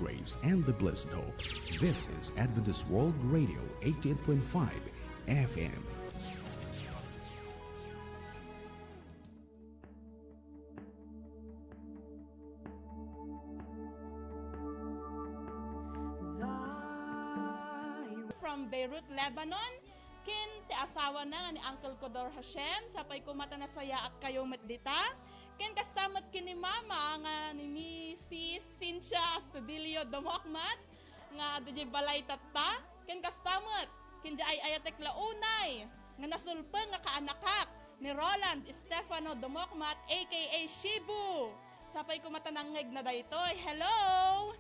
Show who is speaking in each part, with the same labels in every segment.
Speaker 1: grace and the blessed hope. This is Adventist World Radio 88.5 FM.
Speaker 2: From Beirut, Lebanon, kin ti asawa na nga ni Uncle Kodor Hashem, sapay kumata na saya at kayo matdita. Kin kasamat kin ni Mama nga ni Mrs. Cynthia Astudillo Domokmat, nga DJ Balay Tatta. Kin kasamat, kin di ay ayatek launay, nga nasulpeng nga kaanakak ni Roland Stefano Domokmat, aka Shibu. Sapay kumata nangeg na daytoy. Hello!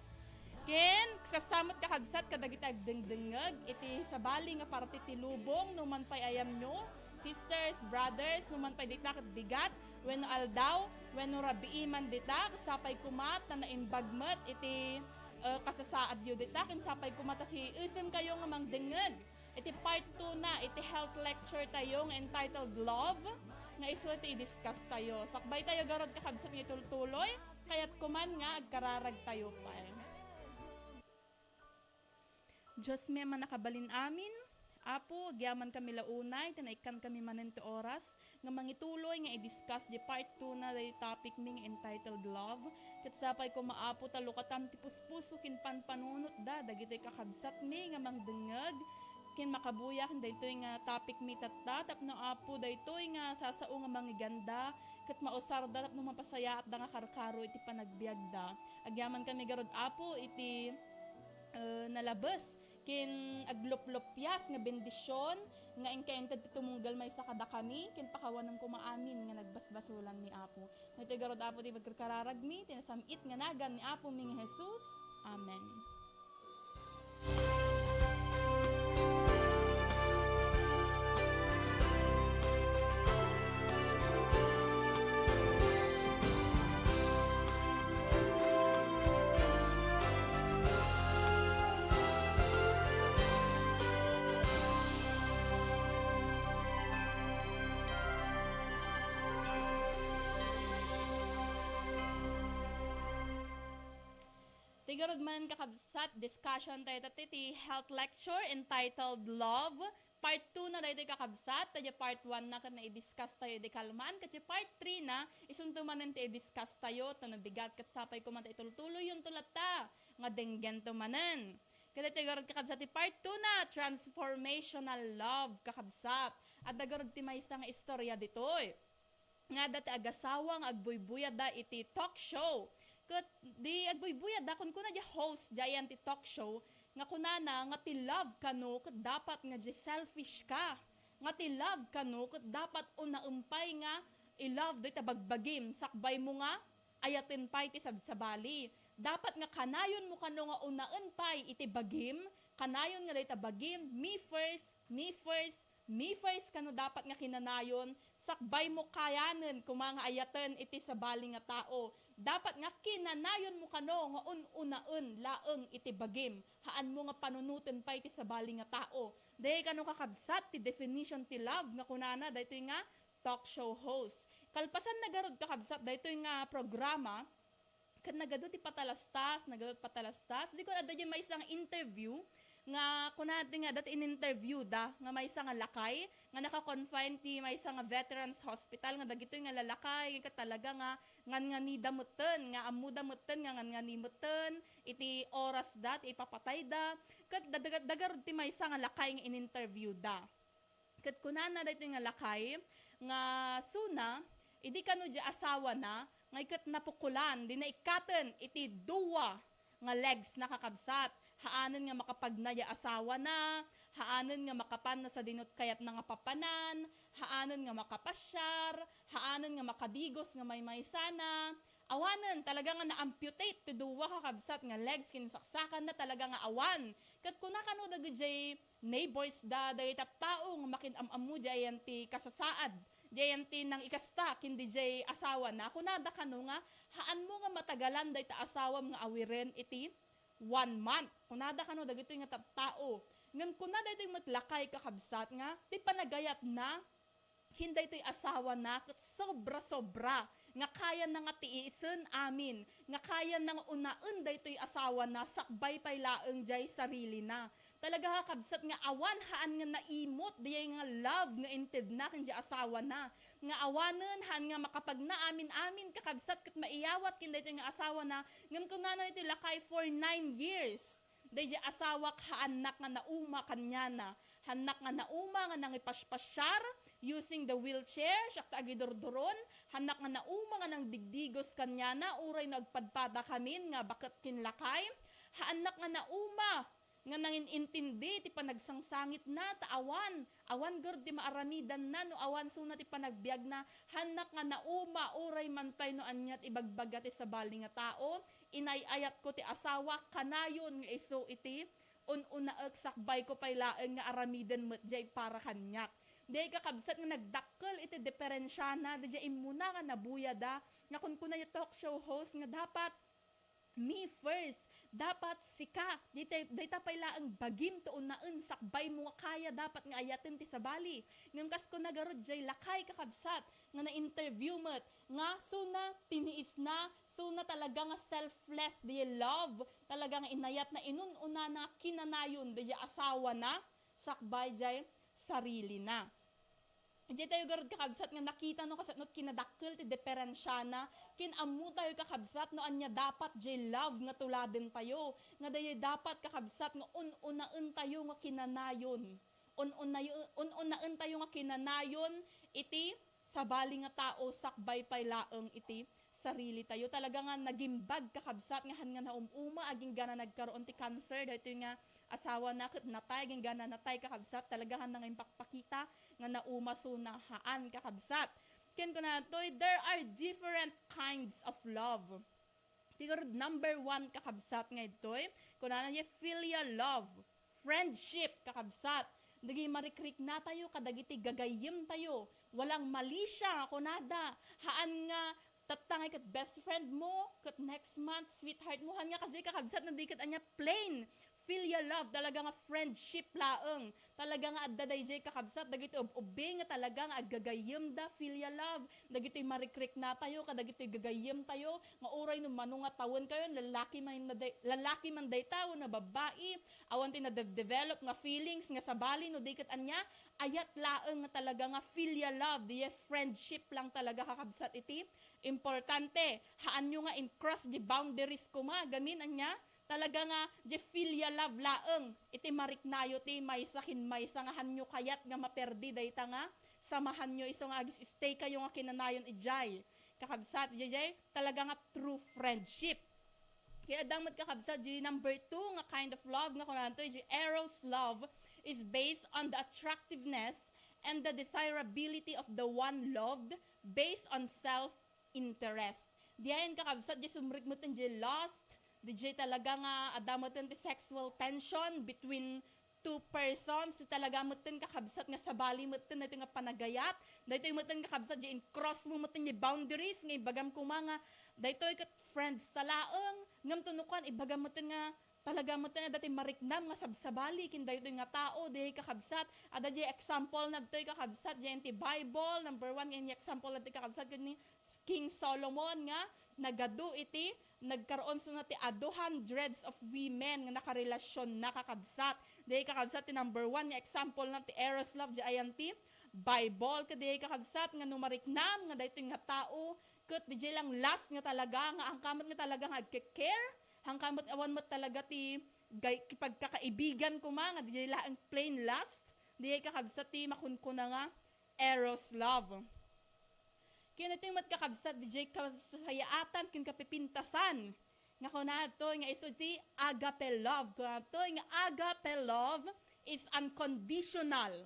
Speaker 2: Ken, kasamot kakagsat kadagitag dengdengeg, iti sabali nga parte ti lubong, numan pa'y ayam nyo, sisters, brothers, numan pa'y dita kat bigat, weno aldaw, weno rabiiman dita, kasapay kumat na naimbagmet, iti kasasaad yu dita, kasapay kumata si isim kayo nga mang dengeg. Iti part 2 na, iti health lecture tayo nga entitled Love, nga iso iti i-discuss tayo. Sakbay tayo garod kakagsat nga itultuloy, kaya't kuman nga agkararag tayo pa Diyos may manakabalin amin. Apo, agyaman kami launay, tinaikan kami manente oras, nga mangituloy nga i-discuss di part 2 na day topic ming entitled Love. Katsapay ko maapo talo katam ti puspuso kin panpanunot da, dagitoy kakabsat mi nga mangdengeg, kin makabuyak daytoy nga topic mi tatta, tapno apo daytoy nga sasao nga mangiganda, kat mausar da tapno mapasaya at da nga karkaro iti panagbiag da. Agyaman kami garod apo iti nalabas kin agluplopyas nga bendisyon nga engkainted tumunggal may sa kada kami kin pakawanam ko maamin nga nagbasbasulan ni Apo. Iti garod Apo ti pagkararagmi tinasamit nga nagan ni Apo ming Jesus. Amen. Tigarod man kakabsat, discussion tayo ti health lecture entitled Love. Part 2 na tayo kakabsat, tayo part 1 na na i-discuss tayo di kalman. Kasi part 3 na, isuntumanan tayo i-discuss tayo, ito nabigat katsapay ko man tayo tuloy yung tulata, nga denggen tumanan. Kaya tigarod kakabsat ti part 2 na, transformational love kakabsat. At dagarod ti may isang istorya ditoy. Nga dati agasawang agbuybuya da iti talk show. Kat di agbuybuya da kun kuna di host jayan ti talk show nga kunana nga ti love kano kat dapat nga di selfish ka. Nga ti love kano kat dapat unaumpay nga i-love do tabagbagim sakbay mo nga ayatin pay ti sabsabali. Dapat nga kanayon mo kano nga unaan pay iti bagim, kanayon nga day tabagim, me first kano dapat nga kinanayon, sakbay mo kayanan kung mga ayatan iti sa bali nga tao. Dapat nga kinanayon mo kano nga un-unaen laeng iti bagim. Haan mo nga panunutin pa iti sa bali nga tao. Dahil kano kakabsat ti definition ti love nga kunana dahito nga talk show host. Kalpasan nagarod kakabsat dahito nga programa kat nagado ti patalastas, di ko adadya may isang interview nga kunati nga dati in-interview da nga may isang lakay nga naka-confine ti may isang veterans hospital nga dagitoy nga lalakay nga talaga nga ni damutten nga amu damutten nga ni mutten iti oras dat ipapatay da ket dagarod ti may isang lakay nga in-interview da ket kunana dati nga lakay nga suna idi kano di asawa na nga ikat napukulan di na ikaten iti duwa nga legs nakakabsat. Haanan nga makapagnaya asawa na, haanan nga makapan na sa dinot kayat na nga papanan, haanan nga makapasyar, haanan nga makadigos nga may sana. Awanan, talaga nga na-amputate to duwa kakabsat nga legs kinsaksakan na talaga nga awan. Kat kunakano da gajay neighbors da, dahi tao nga makinamamu jayan ti kasasaad. Jayan ti nang ikasta, kindi jay asawa na. Kunada kano nga, haan mo nga matagalan dahi ta asawa nga awiren iti 1 month. Kunada kano dagito nga tao. Ngan kunada ito yung matlakay kakabsat nga, ti panagayat na, hinday ito'y asawa na, kat sobra-sobra. nga kaya na nga tiisun amin, nga kaya na nga unaen daytoy asawa na, sakbay pay laeng jay sarili na. Talaga kakabsat nga awan haan nga naimot, diyay nga love nga inted na kanya asawa na. Nga awanen haan nga makapag na amin kakabsat kat maiyawat kin daytoy nga asawa na, ngam kung na ito lakay for 9 years. Dayjay asawa haanak nga nauma kanya na. Hanak nga nauma nga nangipaspasyar using the wheelchair, siya agidordoron. Hanak nga nauma nga nang digdigos kanya na, uray nagpadpada kamin nga bakit kinlakay. Haanak nga nauma nga nanginintindi ti panagsangsangit na awan gord di maaramidan na no awan suna ti panagbiag na. Hanak nga nauma uray mantay no anyat ibagbaga ti sa bali nga tao, inayayat ko ti asawa kanayon nga iso iti unaek sakbay ko pay laeng nga aramidan met jay para kanyak. Day kakabsat nga nagdakkel iti diferensya na, day imuna nga nabuyada nga kun kuna yung talk show host nga dapat me first, dapat sika, day tapay laang bagim to unaen sakbay mo nga kaya dapat nga ayaten ti sabali. Ngam kas ko nagarod jay lakay kakabsat nga na-interview met nga suna tiniis na, suna talaga nga selfless di love, talaga nga inayat na inununa na kinanayon di asawa na, sakbay jay sarili na. Diyan tayo garod kakabsat nga nakita no kasat no kinadakkel ti diferensya na, kinamu tayo kakabsat no anya dapat jay love nga tuladen tayo, nga dayo dapat kakabsat nga unaen tayo nga kinanayon. Unaen tayo nga kinanayon iti sabali nga tao sakbay pay laeng iti sarili tayo. Talaga nga nagimbag kakabsat nga han nga naumuma aging gana nagkaroon ti cancer dahito nga asawa na ket natay aging gana natay kakabsat, talaga nga nang impakpakita nga nauma suna haan kakabsat. Ken ko na toy, there are different kinds of love. Siguro number 1 kakabsat nga itoy kun na filial love, friendship kakabsat. Dagi marikrik na tayo kadagiti gagayem tayo, walang mali siya kunada haan nga tatangay kat best friend mo, kat next month, sweetheart mo, han nga kasi kakabsat na di kat anya plain filial love, talaga nga friendship laeng. Talaga nga adda dayjay kakabsat, dagiti ub-ubi nga talaga nga agagayem da filial love. Dagiti marikrik na tayo, kadagiti gagayem tayo, nga uray no mano nga tawon kayo, lalaki man day tao na babae, awan ti na develop nga feelings nga sabali no di kat anya, ayat laeng nga talaga nga filial love, di friendship lang talaga kakabsat iti. Importante, haan nyo nga in cross the boundaries ko gamin anya, talaga nga je filial love laeng iti mariknayo ti maysa kin maysa nga hanyo kayat nga maperdi dayta nga samahan nyo iso nga agis stay kayo nga kinanayon ijay kakabsat ijay talaga nga true friendship. Kaya damot kakabsat di number 2 nga kind of love nga kunanto ijay eros love is based on the attractiveness and the desirability of the one loved based on self-interest. Diyan kakabsat di sumrik mo tin lust, DJ talaga nga adamoten ti sexual tension between two persons, talaga moten kakabsat nga sabali moten ito nga panagayat, dahito yung moten kakabsat di cross mo moten yung boundaries, nga ibagam ko mga, dahito yung friends talaang, ngam tunukan, ibagam moten nga, talaga moten nga dati mariknam nga sabsabali, kin dahito yung nga tao, di kakabsat, ada di example na dito yung kakabsat, di Bible, number 1, yung example na dito kakabsat, ni King Solomon nga, nagadu iti, nagkaroon sa nati hundreds of women nga nakarelasyon nakakabsat. Dahil kakabsat ti number 1 nga example na ti eros love di ayan ti Bible. Kadi kakabsat nga numariknam nga dahito nga tao ket di lang last nga talaga nga ang kamot nga talaga nga care, ang kamot awan mo talaga ti pagkakaibigan ko nga di lang plain last. Di kakabsat ti makunkuna nga eros love. Kaya natin matkakabsat di kasayaatan kin kapipintasan. Nga ko na ito, nga iso di agape love. Ko na ito, nga agape love is unconditional.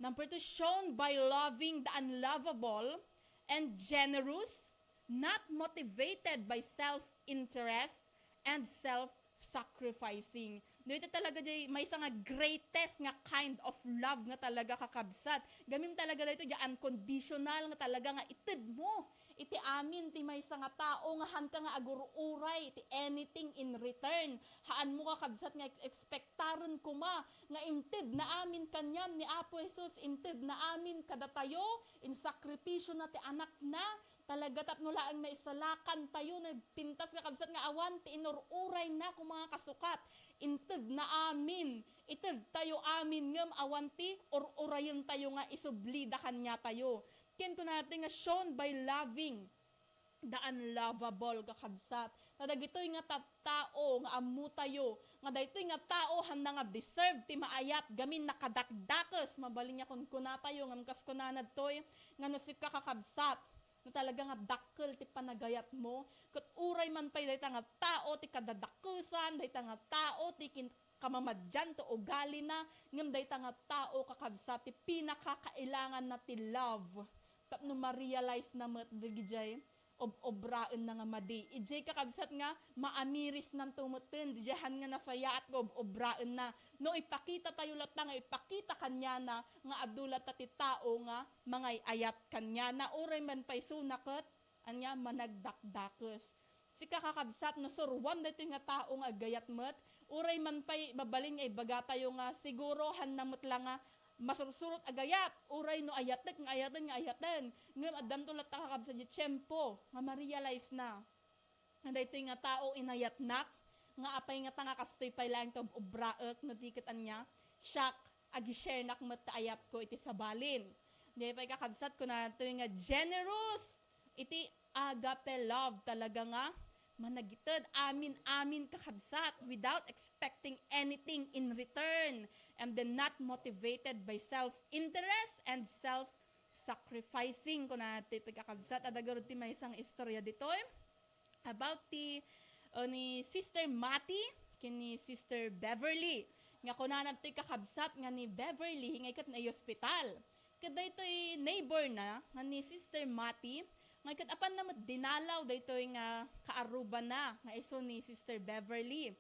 Speaker 2: Number 2, shown by loving the unlovable and generous, not motivated by self-interest and self-sacrificing. Dito talaga di may isang greatest nga kind of love nga talaga kakabsat. Gamin talaga dito di unconditional nga talaga nga ited mo. Iti amin ti may isang tao nga han ka nga agururay iti anything in return. Haan mo kakabsat nga expectaran ko nga inted na amin kanyan ni Apo Jesus, inted na amin kada tayo in sakripisyo na ti anak na Talaga tapnulaang na isalakan tayo, nagpintas nga kabsat nga awan, ti inururay na kung mga kasukat. Integ na amin, iteg tayo amin ngem awan ti ururayon tayo nga isublida kanya tayo. Ken ko natin nga shown by loving the unlovable kakabsat. Tadagitoy nga tao nga amu tayo, nga daytoy nga tao handa nga deserve ti maayat gamin nakadakdakes mabaling nga kun kuna tayo ngam kas kunanad toy nga no si kakabsat na talaga nga dakkel ti panagayat mo. Kat uray man pay dayta nga tao ti kadadakusan, dayta nga tao ti kamamadyan to ugali na, ngem dayta nga tao kakabsat ti pinakakailangan na ti love. Tapno ma-realize na met digijay obraan na nga madi. Ijay kakabsat nga maamiris ng tumutin, diyahan nga nasaya at obraan na. No ipakita tayo lata nga ipakita kanya na nga adulat ti tao nga mga ayat kanya na uray man pay sunakot anya managdakdakes. Si kakabsat no surwam dito nga tao nga agayat met, uray man pay babaling ay baga tayo nga siguro hanamot lang nga masursurot agayat, uray no ayatek nga ayaten, ngem addam to lata kakabsat di tiyempo nga ma-realize na nga daytoy nga tao inayatnak nga apay nga tanga kastoy pay lang to obraek no tiket anya shock agi-share nak met ayat ko iti sabalin. Di pay kakabsat ko na to nga generous iti agape love talaga nga managited amin kakabsat without expecting anything in return, and then not motivated by self-interest and self-sacrificing. Kung natin kakabsat adagarod ti may isang istorya dito about ni Sister Matty kini Sister Beverly nga kunanan ti kakabsat nga ni Beverly nga ikat na hospital. Kada ito'y neighbor na nga ni Sister Matty nga ikat apan na dinalaw daytoy nga kaaruba na nga iso ni Sister Beverly.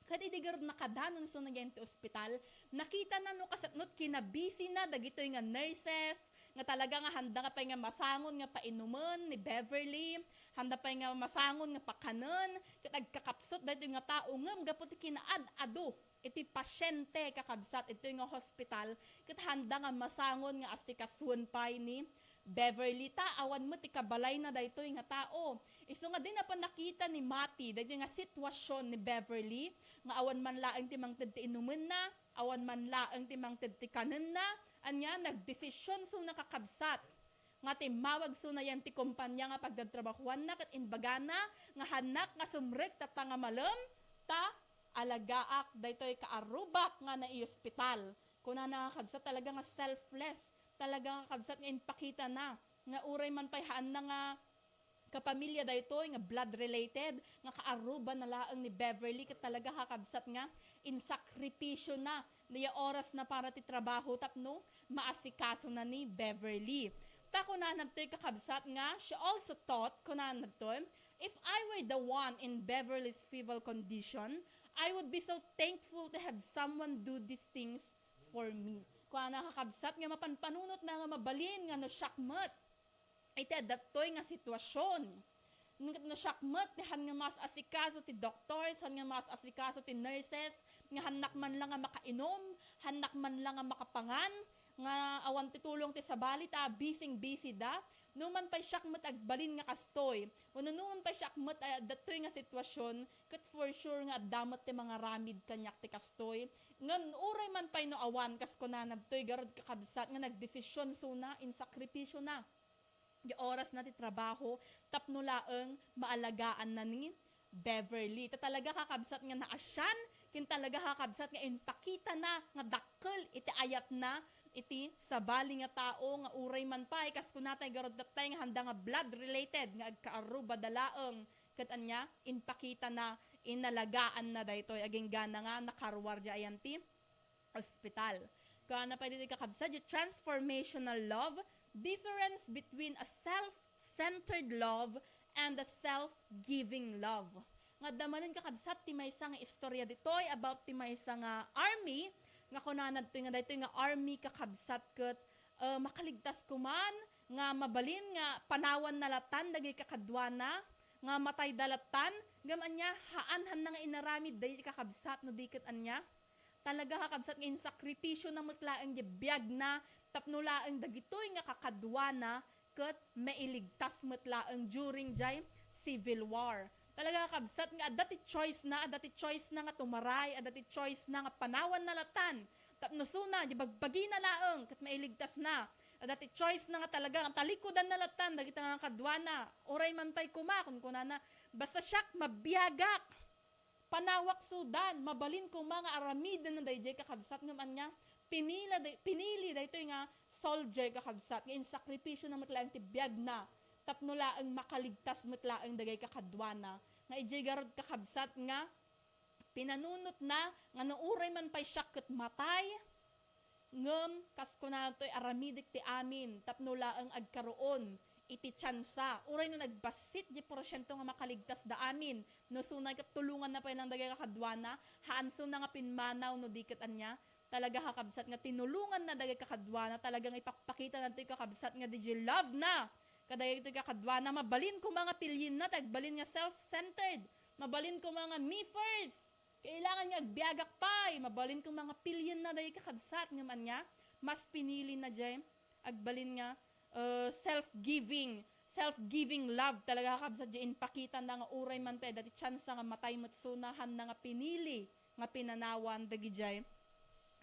Speaker 2: Kadi digarod nakadanon so nagyan ti ospital, nakita na no kasatnot kinabisi na dagitoy nga nurses nga talaga nga handa nga pay nga masangon nga painuman ni Beverly, handa pay nga masangon nga pakanon, ket agkakapsot daytoy nga tao ngem gapot kinaad-ado iti pasyente kakabsat ito nga hospital ket handa nga masangon nga asikasuon pay ni Beverly. Awan mo ti kabalay na daytoy nga tao. Isu nga din na pa nakita ni Matty daytoy nga sitwasyon ni Beverly nga awan man laeng ti mangted ti inumen na, awan man laeng ti mangted ti kanen na, anya nagdesisyon so nakakabsat nga ti mawag so na yan ti kumpanya nga pagdatrabahuan na ket inbaga na nga hanak nga sumrek ta nga malem ta alagaak daytoy kaarubak nga na i-hospital. Kuna nakakabsat talaga nga selfless, talaga kabsat nga inpakita na nga uray man pay haan na nga kapamilya daytoy nga blood related nga kaaruba na laeng ni Beverly ket talaga kakabsat nga insakripisyo na niya oras na para ti trabaho tapno maasikaso na ni Beverly. Ta kunanan toy kakabsat nga she also thought kunanan toy if I were the one in Beverly's feeble condition, I would be so thankful to have someone do these things for me. Kung nakakabsat nga mapanpanunot na nga mabalin nga no syakmat. Iti adaptoy nga sitwasyon. No syakmat, han nga mas asikaso ti doctors, han nga mas asikaso ti nurses, nga hanak man lang nga makainom, hanak man lang nga makapangan, nga awan ti tulong ti sabali ta, busy da. Numan pa'y syakmat agbalin nga kastoy. Wano numan pa'y syakmat datoy nga sitwasyon, kat for sure nga damot ti mga ramid kanyak ti kastoy. Ngan uray man pa'y no awan, kas kunanab to'y garod kakabsat nga nagdesisyon so na, insakripisyo na. Di oras na ti trabaho, tapno laeng maalagaan na ni Beverly. Ta talaga kakabsat nga naasyan, kin talaga kakabsat nga inpakita na, nga dakkel, iti ayat na, iti sabali nga tao nga uray man pay kas kunatay garod datay nga handa nga blood related nga agkaaruba dalaeng ket anya inpakita na inalagaan na daytoy aging gana nga nakarwarja ayan ti ospital. Kana pa dito kakabsat di transformational love, difference between a self-centered love and a self-giving love. Nga damanan kakabsat ti maysa nga istorya ditoy about ti maysa nga army nga kunanad to nga daytoy nga army kakabsat ket makaligtas kuman nga mabalin nga panawan na latan dagay kakadwana nga matay dalatan ngam anya haan nga inaramid day kakabsat no diket anya talaga kakabsat nga insakripisyo na mutlaeng di biag na tapno laeng dagitoy nga kakadwana ket mailigtas met laeng during jay civil war. Talaga kabsat nga adati choice na nga tumaray, adati choice na nga panawan na latan. Tapno suna di bagbagi na laeng ket mailigtas na. Adati choice na nga talaga ang talikodan na latan dagiti nga kadwana. Oray man pay kuma kun kunana basta siyak mabiyagak. Panawak sudan, mabalin ko mga aramid na dayjay kakabsat ng anya, pinili dayto nga soldier kakabsat, nga insakripisyo na matlaang tibiyag na, tapno laang makaligtas matlaang dagay kakadwana, nga ijay garod kakabsat nga, pinanunot na, nga nauray man pa'y siyak ket matay, ngem kasko na to'y aramidik ti amin, tapno laang agkaroon, iti tsansa. Uray na nagbasit di porsyento nga makaligtas da amin. No sunay kat tulungan na pa ng dagay kakadwana, haanso na nga pinmanaw no diket anya. Talaga kakabsat nga tinulungan na dagay kakadwana, talagang ipakpakita na to'y kakabsat nga di love na. Kadagay to'y kakadwana, mabalin ko mga pilyin na, tagbalin nga self-centered. Mabalin ko mga me first. Kailangan nga agbiagak pay. Mabalin ko mga pilyin na dagay kakabsat nga man niya. Mas pinili na dyan, agbalin nga self-giving love talaga kabsat di inpakita na nga uray man tayo dati chance nga matay matsunahan na nga pinili nga pinanawan dagijay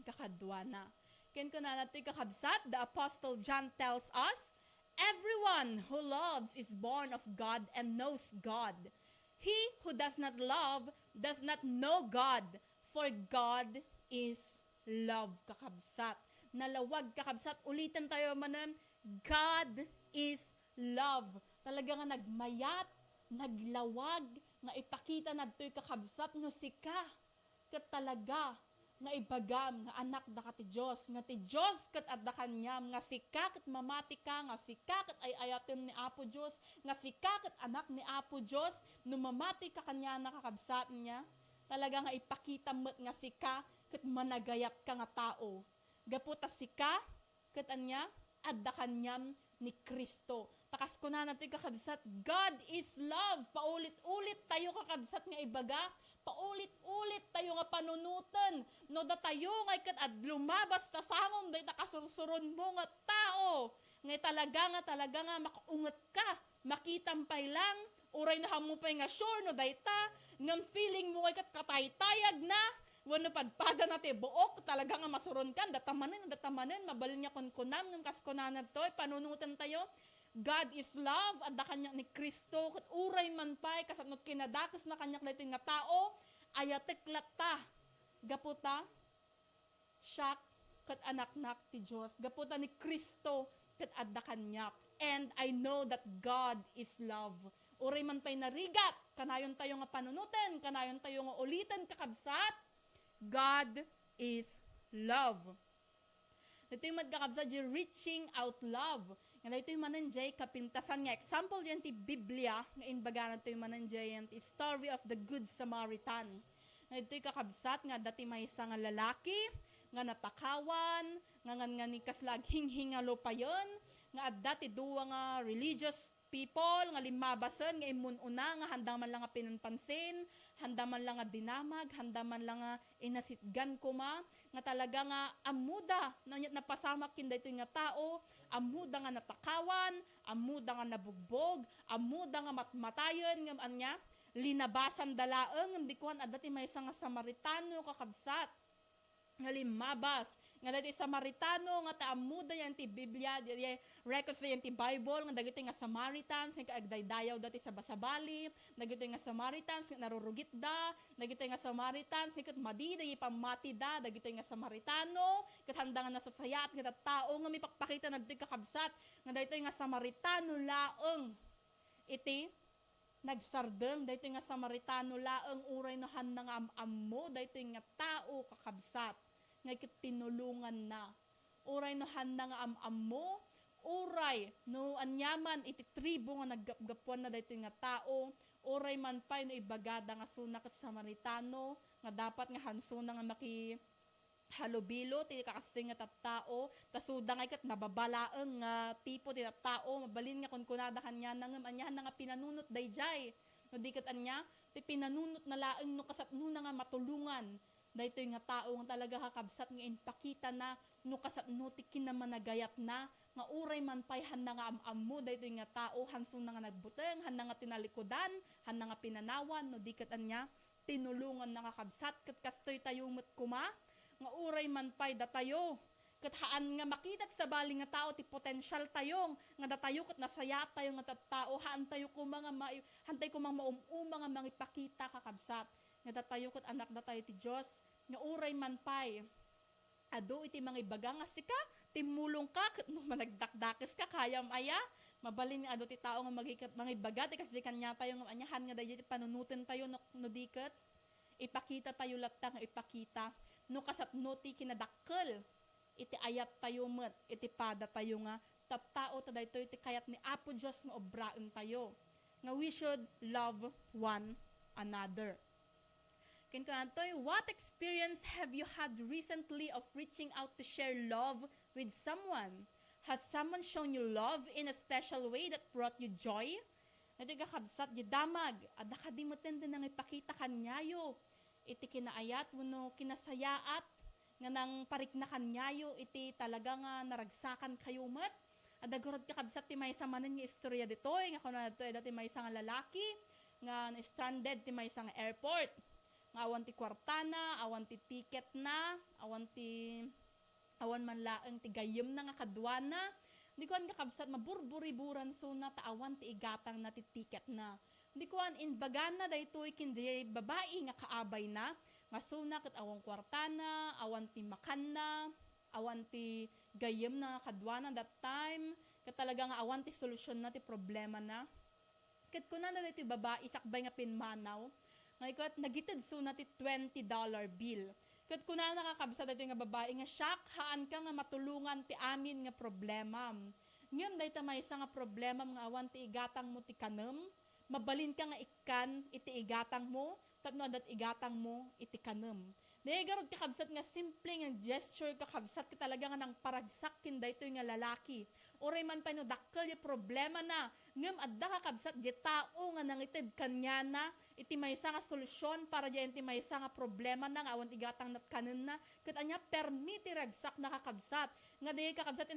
Speaker 2: kakadwana. Ken ko na natin kakabsat, the Apostle John tells us, everyone who loves is born of God and knows God. He who does not love does not know God, for God is love kakabsat. Nalawag kakabsat, ulitin tayo manan, God is love. Talaga nga nagmayat, naglawag, nga ipakita na to'y kakabsat no sika. Kat talaga nga ibagam nga anak da ka ti Diyos. Nga ti Diyos kat adda kanyam. Nga sika kat mamati ka. Nga sika kat ay ayatem ni Apo Diyos. Nga sika kat anak ni Apo Diyos. No mamati ka kanya nakakabsat niya. Talaga nga ipakita mo't nga sika kat managayat ka nga tao. Gaputa sika kat anya adda kanyam ni Kristo. Takas ko na natin kakabsat, God is love. Paulit-ulit tayo kakabsat nga ibaga. Paulit-ulit tayo nga panunutan. No da tayo nga ikat at lumabas ta sangom day takasursuron mo nga tao. Ngay talaga nga makaungat ka. Makitampay lang. Uray na hamupay nga sure no dayta. Ngam feeling mo ikat kataytayag na. Wano padpada natin, buok, talaga nga masuron kan, datamanin, mabalin niya kunkunam, ng kaskunanan to, panunutan tayo, God is love, at da kanya ni Kristo, kat uray man pa'y, kasapnot kinadakas na kanyak na ito nga tao, ayatek lata, gaputa, siyak, kat anak-nak ti Diyos, gaputa ni Kristo, kat adda kanyak, and I know that God is love. Uray man pa'y narigat, kanayon tayo nga panunutan, kanayon tayo nga ulitan kakabsat, God is love. Ito yung magkakabsa di reaching out love. Nga ito yung mananjay kapintasan nga. Example yan ti Biblia. Nga inbaga na ito yung mananjay yan ti story of the Good Samaritan. Nga ito yung kakabsat nga dati may isang lalaki nga natakawan. Nga ni kaslaging hingalo pa yun. Nga at dati duwa nga religious people, nga limabasan, nga imununa, nga handa man lang nga pinanpansin, handa man lang nga dinamag, handa man lang nga inasitgan kuma, nga talaga nga amuda, napasamak kinda ito nga tao, amuda nga natakawan, amuda nga nabugbog, amuda nga matmatayon, nga anya, linabasan dalaeng, hindi kuhan, adati may isang Samaritano kakabsat, nga limabas, nga dati Samaritano nga taamuda yan ti Biblia, records yan ti Bible, nga dagiti nga Samaritans, nga agdaydayaw dati sa Basabali, dagiti nga Samaritans, nga narurugit da, dagiti nga Samaritans, nga madi, dagiti pamati da, dagiti nga Samaritano, kat handa nga nasasayat, nga tao nga may pakpakita na dito kakabsat, nga dati nga Samaritano laeng, iti, nagsardeng, dito nga Samaritano laeng uray no handa nga ammo, dito nga tao kakabsat, nga tinulungan na. Uray no handa nga ammo, uray no anyaman iti tribo nga naggapgapuan na dito nga tao, uray man pay no ibagada nga sunak at Samaritano, nga dapat nga hansuna nga maki halubilo, ti kakasing nga tao, tasuda nga ikat nababalaeng nga tipo ti tao, mabalin nga kunkunada kanya nang anyahan nga pinanunot dayjay. No dikat anya, ti pinanunot na laeng no kasapno na nga matulungan, Daytoy nga tao nga talaga kakabsat nga inpakita na no kasatno ti kinamanagayat na nga uray man pay handa nga amam mo daytoy nga tao hanson na nga nagbuteng handa nga tinalikodan handa nga pinanawan no di ket anya tinulungan na kakabsat ket kastoy tayo met kuma nga uray man pay datayo ket haan nga makita sa bali nga tao ti potential tayong nga datayo ket nasaya tayo nga tao haan tayo ko mga hantay ko mga maumuma nga mangipakita kakabsat nga datayo ket anak datayo ti Dios nga uray man pay ado iti mga ibaga nga sika timulong ka ket no managdakdakes ka kayam aya mabalin nga ado ti tao nga mga ibaga ti kasi kanya tayo nga anyahan nga dayjay panunuten tayo no diket ipakita tayo latta nga ipakita no kasatno ti kinadakkel iti ayat tayo met iti pada tayo nga tattao ta daytoy iti kayat ni Apo Dios nga obraen tayo nga we should love one another. Kinkantoy, what experience have you had recently of reaching out to share love with someone? Has someone shown you love in a special way that brought you joy? Iti kakabsat di damag, adda kadimutin din nang ipakita kanyayo. Iti kinaayat, wano kinasayaat, nga nang parik na kanyayo, iti talaga nga naragsakan kayo mat. Adda gurod kakabsat ti may samanin nga istorya ditoy, nga kuna dito ti may isang lalaki, nga stranded ti may isang airport. Nga awan ti kwartana, awan ti ticket na, awan man laeng ti gayem na nga kadwana. Hindi ko an kakabsat maburburiburan so na taawan ti igatang na ti ticket na. Hindi ko an inbagana daytoy kindi babae nga kaabay na, nga suna ket awan kwartana, awan ti makan na, awan ti gayem na kadwana that time, ket talaga nga awan ti solusyon na ti problema na. Ket kuna na daytoy babae sakbay nga pinmanaw. Ngayon, nagitid so na ti $20 bill. Kat kuna nakakabsa dito nga babae nga shock, haan ka nga matulungan ti amin nga problema. Ngayon, dahil may isa nga problema mga awan ti igatang mo ti kanem, mabalin ka nga ikan iti igatang mo, tapno adat igatang mo iti kanem. Dahil garod kakabsat nga simple nga gesture kakabsat ka talaga nga nang paragsak kin dayto nga lalaki. Oray man pa no dakkel yung problema na ngem adda kakabsat di tao nga nangited kanya na iti maysa nga solusyon para di iti maysa nga problema na nga awan igatang nat kanen na ket anya permiti ragsak na kakabsat nga di kakabsat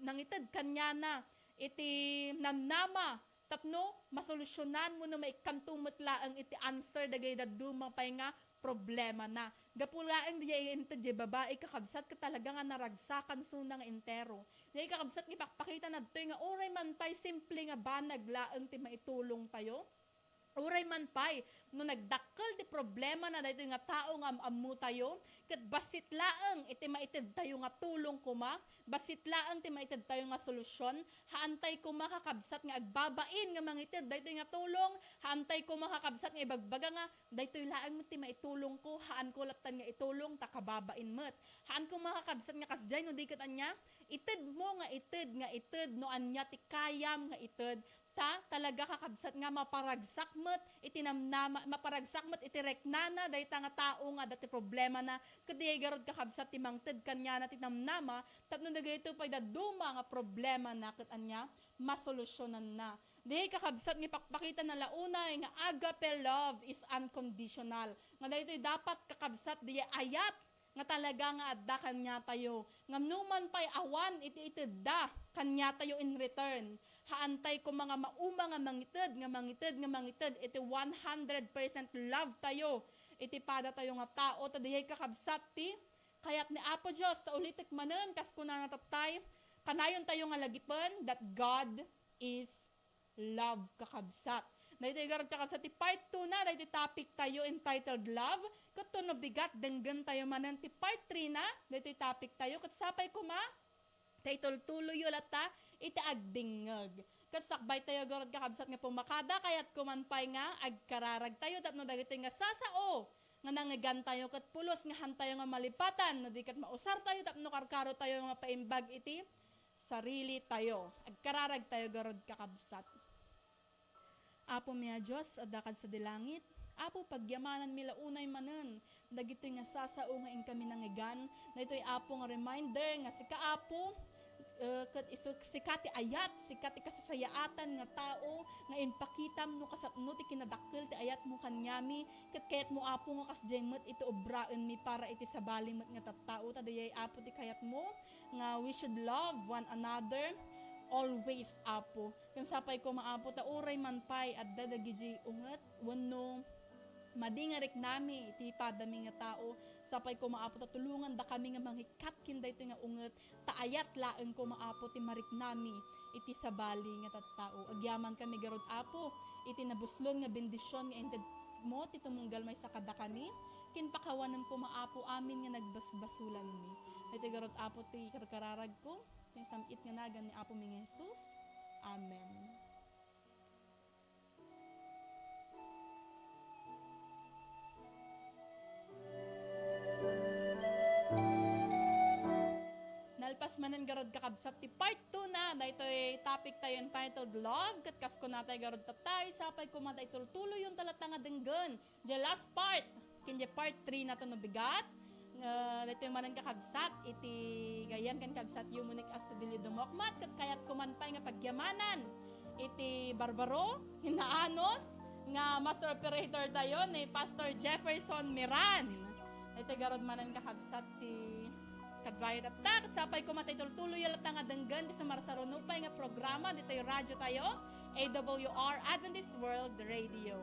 Speaker 2: nangited kanya na iti namnama tapno masolusyonan mo no maikantumot laeng iti answer dagay daduma pay nga problema na. Gapulaeng diya ito di babae kakabsat ka talaga nga naragsakan sunang entero. Diya kakabsat ipakpakita na ito nga oray man pay simple nga ba naglaeng ti maitulong tayo. Uray man pay, no nagdakkel ti problema na dayto nga tao nga amu tayo, ket basit laeng iti maited tayo nga tulong kuma, basit laeng ti maited tayo nga solusyon, haantay ko makakabsat nga agbabain nga mangited dayto nga tulong, haantay ko makakabsat nga ibagbaga nga dayto laeng mo ti maitulong ko, haan ko laptan nga itulong takababain met. Haan ko makakabsat nga kasjay no di ket anya, ited mo nga ited no anya ti kayam nga ited talaga kakabsat nga maparagsak met itinamnama maparagsak met itireknana dayta nga tao nga dati problema na kadi garod kakabsat ti mangted kanya na tinamnama tapno dagayto pay daduma nga problema na ket anya masolusyonan na. Di kakabsat ni pakpakita na launay nga agape love is unconditional. Nga daytoy dapat kakabsat di ayat nga talaga nga adda kanya tayo. Nga numan pay awan iti da kanya tayo in return. Haantay ko mga mauma nga mangited iti 100% love tayo. Iti pada tayo nga tao tadihay kakabsat ti kayat ni Apo Dios sa ulitek manen kas kuna natatay kanayon tayo nga lagipen that God is love kakabsat. Dahito garot kakabsat ti part 2 na dahito topic tayo entitled love. Kato no bigat denggan tayo manen ti part 3 na dahito topic tayo kat sapay kuma title tuloy lata iti agdingeg. Kasakbay tayo garod kakabsat nga pumakada kayat kumanpay nga agkararag tayo tapno dagito nga sasao nga nangigan tayo kat pulos nga hantayo nga malipatan no di kat mausar tayo tapno karkaro tayo nga paimbag iti sarili tayo. Agkararag tayo garod kakabsat. Apo miya Diyos adakad sa dilangit. Apo pagyamanan mila unay manen dagito nga sasao nga ing kami nangigan. Daytoy apo nga reminder nga si Kaapo ket isu sikati ayat sikati kasasayaatan nga tao nga impakitam no kasapno ti kinadakkel ti ayat mo kanyami ket kayat mo apo nga kasjengmet iti obraen mi para iti sabali met nga tattao tadayay apo ti kayat mo nga we should love one another always apo ken sapay ko maapo ta uray man pay adda dagiti unget wenno madingarik nami iti padami nga tao sapay ko maapo ta tulungan da kami nga manghikat kinday ito nga unget taayat laeng ko maapo ti marik nami iti sabali nga tattao agyaman kami garod apo iti nabuslon nga bendisyon nga ented mo ti tumunggal may sakada kami kinpakawanan ko maapo amin nga nagbasbasulan mi iti garod apo ti karkararag ko ti samit nga nagan ni apo mi nga Jesus. Amen. Nalpas manan garod kakabsat ti part 2 na daytoy topic tayo entitled love ket kas ko natay garod tatay sapay ko matay tultuloy yung talata nga denggen the last part kin part 3 nato no bigat daytoy manan kakabsat iti gayan kan kabsat yumunik as dili dumokmat ket kayat ko man pay nga pagyamanan iti Barbaro hinaanos nga master operator tayo ni Pastor Jefferson Miran daytoy garod manan kakabsat ti kadvayat at tak sapay ko matay tultuloy alata nga denggan ti sumarsarunupay nga programa dito yung radyo tayo AWR Adventist World Radio.